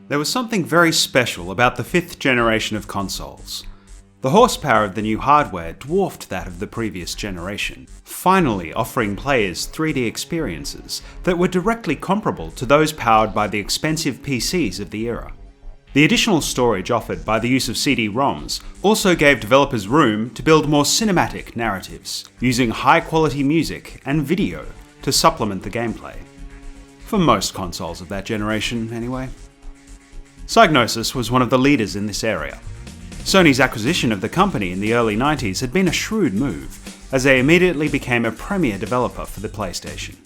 There was something very special about the 5th generation of consoles. The horsepower of the new hardware dwarfed that of the previous generation, finally offering players 3D experiences that were directly comparable to those powered by the expensive PCs of the era. The additional storage offered by the use of CD-ROMs also gave developers room to build more cinematic narratives, using high-quality music and video to supplement the gameplay. For most consoles of that generation, anyway. Psygnosis was one of the leaders in this area. Sony's acquisition of the company in the early 90s had been a shrewd move, as they immediately became a premier developer for the PlayStation.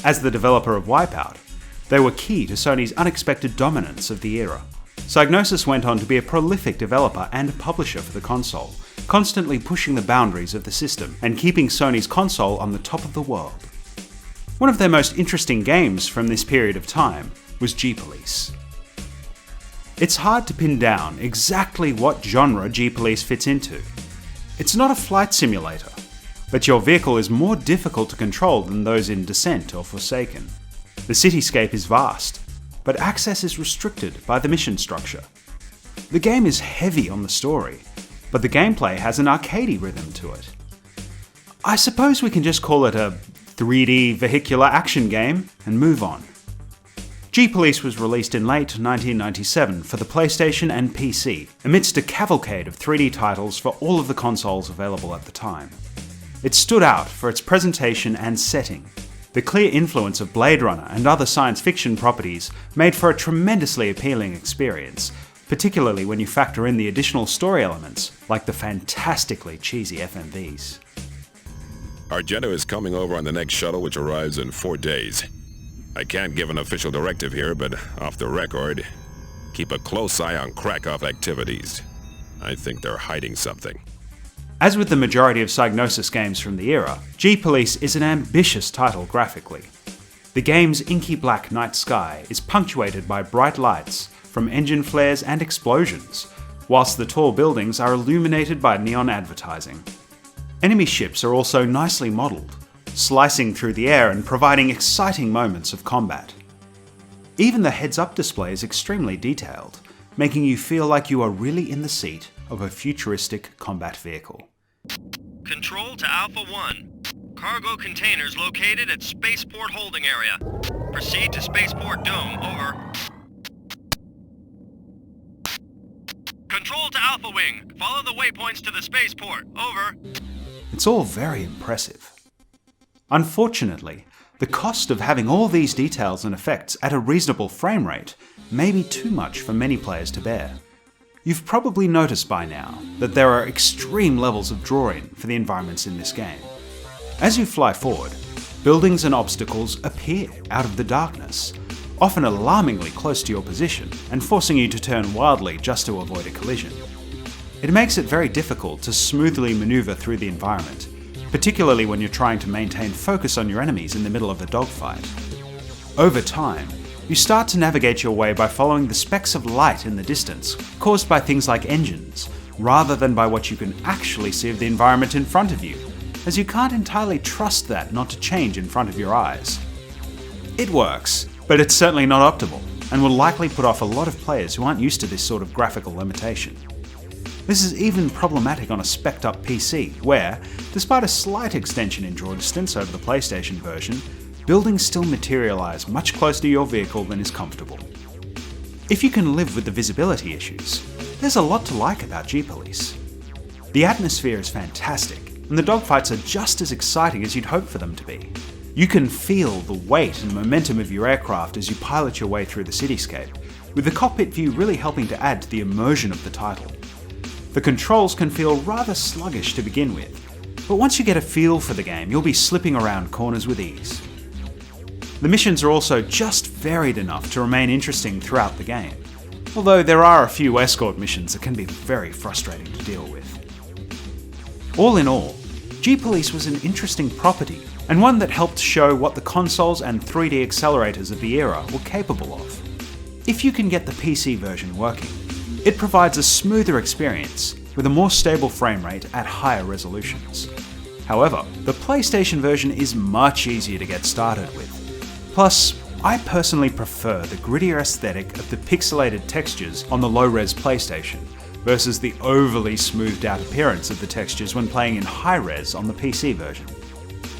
As the developer of Wipeout, they were key to Sony's unexpected dominance of the era. Psygnosis went on to be a prolific developer and publisher for the console, constantly pushing the boundaries of the system and keeping Sony's console on the top of the world. One of their most interesting games from this period of time was G-Police. It's hard to pin down exactly what genre G-Police fits into. It's not a flight simulator, but your vehicle is more difficult to control than those in Descent or Forsaken. The cityscape is vast, but access is restricted by the mission structure. The game is heavy on the story, but the gameplay has an arcadey rhythm to it. I suppose we can just call it a 3D vehicular action game and move on. G-Police was released in late 1997 for the PlayStation and PC, amidst a cavalcade of 3D titles for all of the consoles available at the time. It stood out for its presentation and setting. The clear influence of Blade Runner and other science fiction properties made for a tremendously appealing experience, particularly when you factor in the additional story elements, like the fantastically cheesy FMVs. Argento is coming over on the next shuttle, which arrives in 4 days. I can't give an official directive here, but off the record, keep a close eye on Krakow activities. I think they're hiding something. As with the majority of Psygnosis games from the era, G-Police is an ambitious title graphically. The game's inky black night sky is punctuated by bright lights from engine flares and explosions, whilst the tall buildings are illuminated by neon advertising. Enemy ships are also nicely modelled, slicing through the air and providing exciting moments of combat. Even the heads-up display is extremely detailed, making you feel like you are really in the seat of a futuristic combat vehicle. Control to Alpha 1. Cargo containers located at Spaceport Holding Area. Proceed to Spaceport Dome, over. Control to Alpha Wing. Follow the waypoints to the spaceport, over. It's all very impressive. Unfortunately, the cost of having all these details and effects at a reasonable frame rate may be too much for many players to bear. You've probably noticed by now that there are extreme levels of drawing for the environments in this game. As you fly forward, buildings and obstacles appear out of the darkness, often alarmingly close to your position and forcing you to turn wildly just to avoid a collision. It makes it very difficult to smoothly maneuver through the environment, particularly when you're trying to maintain focus on your enemies in the middle of a dogfight. Over time, you start to navigate your way by following the specks of light in the distance caused by things like engines, rather than by what you can actually see of the environment in front of you, as you can't entirely trust that not to change in front of your eyes. It works, but it's certainly not optimal, and will likely put off a lot of players who aren't used to this sort of graphical limitation. This is even problematic on a spec'd up PC, where, despite a slight extension in draw distance over the PlayStation version, buildings still materialise much closer to your vehicle than is comfortable. If you can live with the visibility issues, there's a lot to like about G-Police. The atmosphere is fantastic, and the dogfights are just as exciting as you'd hope for them to be. You can feel the weight and momentum of your aircraft as you pilot your way through the cityscape, with the cockpit view really helping to add to the immersion of the title. The controls can feel rather sluggish to begin with, but once you get a feel for the game, you'll be slipping around corners with ease. The missions are also just varied enough to remain interesting throughout the game, although there are a few escort missions that can be very frustrating to deal with. All in all, G-Police was an interesting property, and one that helped show what the consoles and 3D accelerators of the era were capable of. If you can get the PC version working, it provides a smoother experience with a more stable frame rate at higher resolutions. However, the PlayStation version is much easier to get started with. Plus, I personally prefer the grittier aesthetic of the pixelated textures on the low-res PlayStation versus the overly smoothed out appearance of the textures when playing in high-res on the PC version.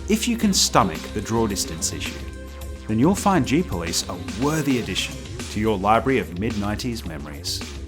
If you can stomach the draw distance issue, then you'll find G-Police a worthy addition to your library of mid-90s memories.